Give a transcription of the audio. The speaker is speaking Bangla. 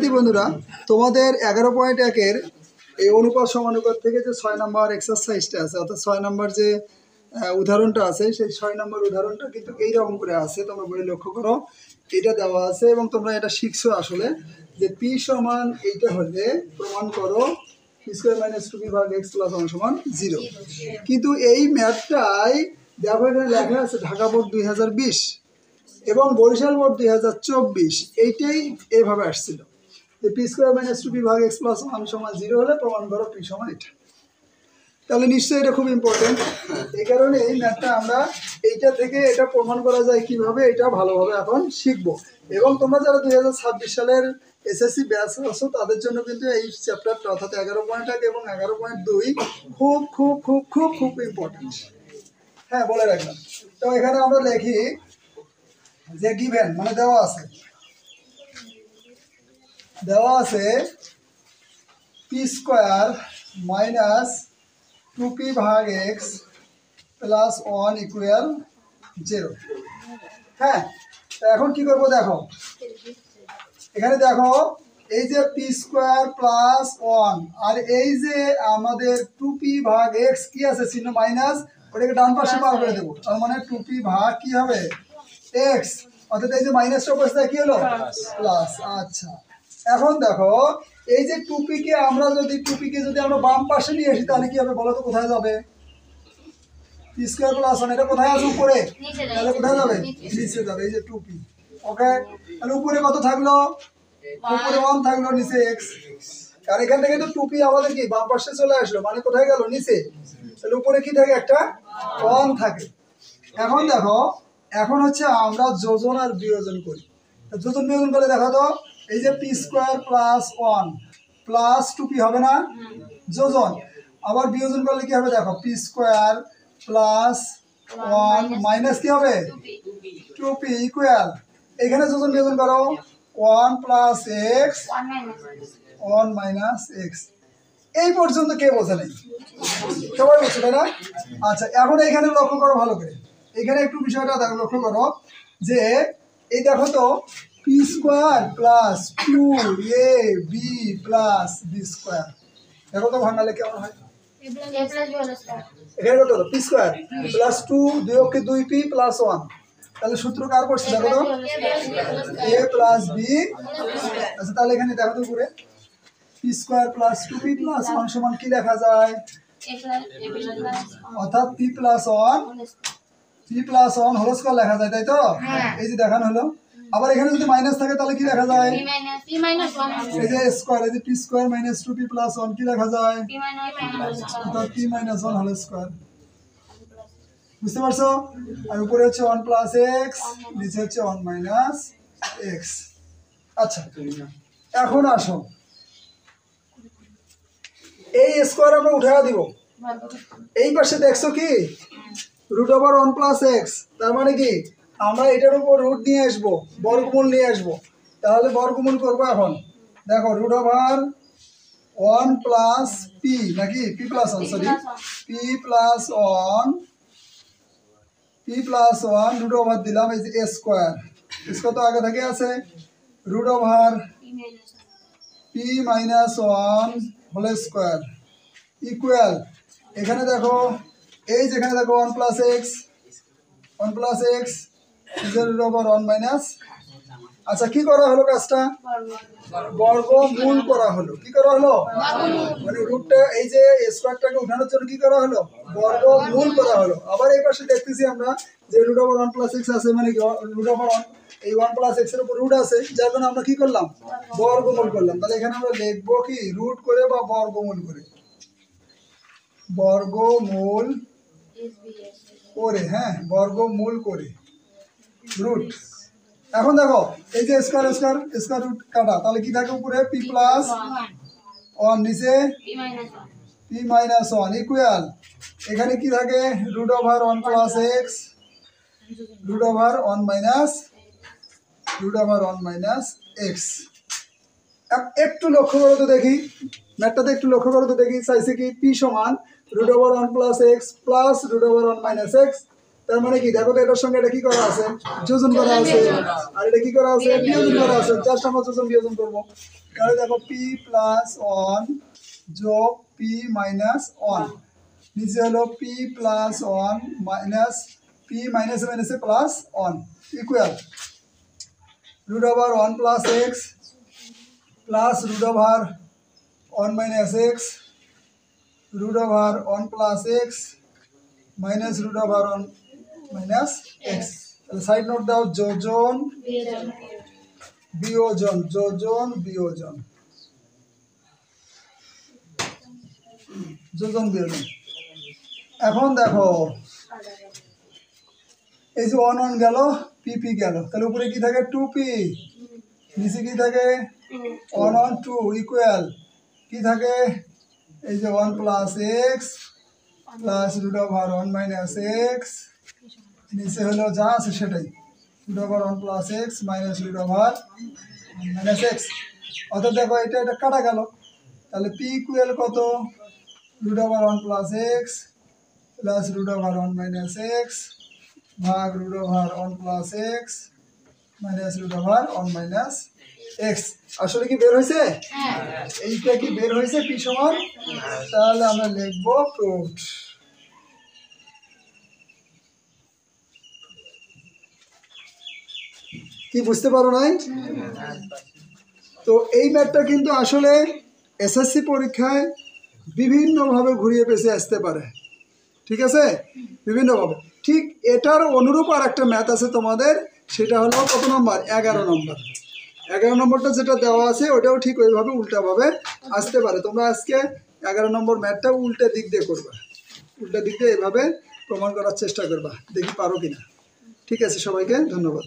শিক্ষার্থী বন্ধুরা, তোমাদের 11.1-এর এই অনুপাত সমানুপাত থেকে যে 6 নম্বর এক্সারসাইজটা আছে, অর্থাৎ 6 নম্বর যে উদাহরণটা আছে, সেই 6 নম্বর উদাহরণটা কিন্তু এইরকম করে আছে। তোমরা বলে লক্ষ্য করো, এটা দেওয়া আছে এবং তোমরা এটা শিখছো আসলে যে পি সমান এইটা হলে প্রমাণ করো পি স্কোয়ার মাইনাস 2p ভাগ x প্লাস 1 সমান 0। কিন্তু এই ম্যাথটাই দেখো এখানে লেখা আছে ঢাকা বোর্ড 2020 এবং বরিশাল বোর্ড 2024, এইটাই এইভাবে আসছিল যে পি স্কোয়ার মাইনাস 2p ভাগ x প্লাস 1 সমান 0 হলে প্রমাণ করো পি সমান এটা। তাহলে নিশ্চয়ই এটা খুব ইম্পর্টেন্ট। এই কারণে এই ম্যাথটা আমরা এইটা থেকে এটা প্রমাণ করা যায় কিভাবে, এটা ভালোভাবে এখন শিখবো। এবং তোমরা যারা 2026 সালের এসএসসি ব্যাচ আছো তাদের জন্য কিন্তু এই চ্যাপ্টারটা অর্থাৎ 11.1 এবং 11.2 খুব খুব খুব খুব খুব ইম্পর্টেন্ট। হ্যাঁ, বলে রাখলাম। তো এখানে আমরা লিখি যে গিভেন মানে দেওয়া আছে পি স্কোয়ার মাইনাস 2p ভাগ x প্লাস 1 ইকুয়াল 0। হ্যাঁ, এখন কি করবো দেখো, এখানে দেখো এই যে পি স্কোয়ার প্লাস 1 আর এই যে আমাদের 2p ভাগ x কি আছে চিহ্ন মাইনাস, ওটাকে ডান পাশে পার করে দেবো। তার মানে 2p ভাগ কি হবে x, অর্থাৎ এই যে মাইনাসটা অবস্থায় কি হলো প্লাস। আচ্ছা, এখন দেখো এই যে 2p কে যদি আমরা বাম পাশে নিয়ে আসি তাহলে কি হবে বলো তো, কোথায় যাবে? পি স্কোয়ার প্লাস 1 এটা কোথায় আছে? উপরে। তাহলে কোথায় যাবে? নিচে যাবে। এই যে 2p। ওকে, তাহলে উপরে কত থাকলো? উপরে 1 থাকলো, নিচে x। আর এখান থেকে তো 2p আমাদের কি বাম পাশে চলে আসলো, মানে কোথায় গেল? নিচে। তাহলে উপরে কি থাকে? একটা 1 থাকে। এখন দেখো, এখন হচ্ছে আমরা যোজন আর বিয়োজন করি। যোজন বিয়োজন করলে দেখো তো, এই যে P square plus 1 plus 2p হবে না যোজন, আবার বিয়োজন করলে কি হবে দেখো, পি স্কোয়ার প্লাস 1 মাইনাস কি হবে 2p ইকুয়াল, এখানে যোজন বিয়োজন করো 1 প্লাস x 1 মাইনাস x। এই পর্যন্ত কে বোঝে নেই? সবাই বুঝছে তাই না? আচ্ছা, এখন এখানে লক্ষ্য করো ভালো করে, এখানে একটু বিষয়টা লক্ষ্য করো যে এই দেখো তো P square plus 2ab plus B square, দেখো তো ভাঙালে কেমন হয়? এখানে কত হলো? পি স্কোয়ার প্লাস 2 2 অক্ষে 2p প্লাস 1, তাহলে সূত্র কার পড়ছে দেখো তো, a প্লাস বি। আচ্ছা, তাহলে এখানে দেখো তো উপরে P square plus 2p plus 1 সমান কি লেখা যায়? অর্থাৎ p প্লাস 1 হোল স্কয়ার লেখা যায়, তাই তো? এই যে দেখানো হলো। আবার এখানে যদি মাইনাস থাকে তাহলে কি লেখা যায়? এই যে স্কয়ার, এই যে P square minus 2p plus 1 কি লেখা যায়? অর্থাৎ p মাইনাস 1 হোল স্কয়ার। বুঝতে পারছো? আর উপরে হচ্ছে 1 প্লাস x, নিচে হচ্ছে 1 মাইনাস x। আচ্ছা, এখন আসো এই স্কয়ার আমরা উঠা দিব। এই পাশে দেখছো কি রুট ওভার 1 প্লাস এক্স, তার মানে কি আমরা এটার উপর রুট নিয়ে আসবো, বর্গমূল নিয়ে আসবো। তাহলে বর্গমূল করবো। এখন দেখো রুট ওভার 1 প্লাস পি নাকি P plus 1, sorry P plus 1 root over দিলাম এই যে স্কোয়ার, স্কোয়ার তো আগে থেকে আছে, root over P minus 1 whole square equal, এখানে দেখো এই যেখানে দেখো 1 plus X root over 1 minus. আচ্ছা, কি করা হলো কাজটা? বর্গমূল করা হলো। কি করা হলো? মানে রুটটা এই যে স্কোয়ারটাকে উঠানোর জন্য কি করা হলো? বর্গমূল করা হলো। আবার এই পাশে দেখতেছি আমরা যে রুট ওভার 1 প্লাস এক্স আছে, মানে রুট ওভার 1 এই 1 প্লাস এক্স এর উপর রুট আছে, যার জন্য আমরা কি করলাম? বর্গমূল করলাম। তাহলে এখানে আমরা লিখবো কি রুট করে বা বর্গমূল করে, বর্গমূল করে। হ্যাঁ, বর্গমূল করে রুট। এখন দেখো এই যে স্কয়ার রুট কাটা, তাহলে কি থাকে উপরে পি প্লাস 1, নিচে পি মাইনাস 1 ইকুয়াল, এখানে কি থাকে root over 1 plus X root over 1 minus X. একটু লক্ষ্য করো তো দেখি, ম্যাথটাতে একটু লক্ষ্য করো তো দেখি, চাইছে কি পি সমান root over 1 plus x plus root over 1 minus X. তার মানে কি দেখো তো এটার সঙ্গে এটা কি করা আছে, যোজন করা আছে, আর এটা কি করা আছে, বিয়োজন করা আছে। জাস্ট আমরা যোজন বিয়োজন করবো। তাহলে দেখো পি প্লাস 1 যোগ পি মাইনাস 1, নিচে হলো পি প্লাস 1 মাইনাস পি মাইনাসে মাইনাসে plus 1 equal root over 1 plus x plus root over 1 minus X root over 1 plus x minus root over 1 minus x. Side note দাও, যোজন বিয়োজন, যোজন বিয়োজন, যোজন বিয়োজন। এখন দেখো এই যে 1 1 গেল, পি পি গেল, তাহলে উপরে কি থাকে 2p, নিচে কি থাকে 1 1 2 ইকুয়াল কি থাকে এই যে 1 plus x plus root over 1 minus x, নিচে হলো যা আছে সেটাই root over 1 plus x minus root over minus x. অর্থাৎ দেখো এটা এটা কাটা গেল, তাহলে পি ইকুয়াল কত, root over 1 plus x plus root over 1 minus x ভাগ root over 1 plus x minus root over 1 minus x. আসলে কি বের হয়েছে? এইটা কি বের হয়েছে পি সমান? তাহলে আমরা লিখবো প্রুফড। কি বুঝতে পারো নাই? তো এই ম্যাথটা কিন্তু আসলে এসএসসি পরীক্ষায় বিভিন্নভাবে ঘুরিয়ে পেঁচিয়ে আসতে পারে, ঠিক আছে, বিভিন্নভাবে। ঠিক এটার অনুরূপ আর একটা ম্যাথ আছে তোমাদের, সেটা হলো কত নম্বর, 11 নম্বর। 11 নম্বরটা যেটা দেওয়া আছে ওটাও ঠিক ওইভাবে উল্টাভাবে আসতে পারে। তোমরা আজকে 11 নম্বর ম্যাথটা উল্টা দিক দিয়ে করবা, উল্টা দিক দিয়ে এভাবে প্রমাণ করার চেষ্টা করবা, দেখি পারো কিনা। ঠিক আছে, সবাইকে ধন্যবাদ।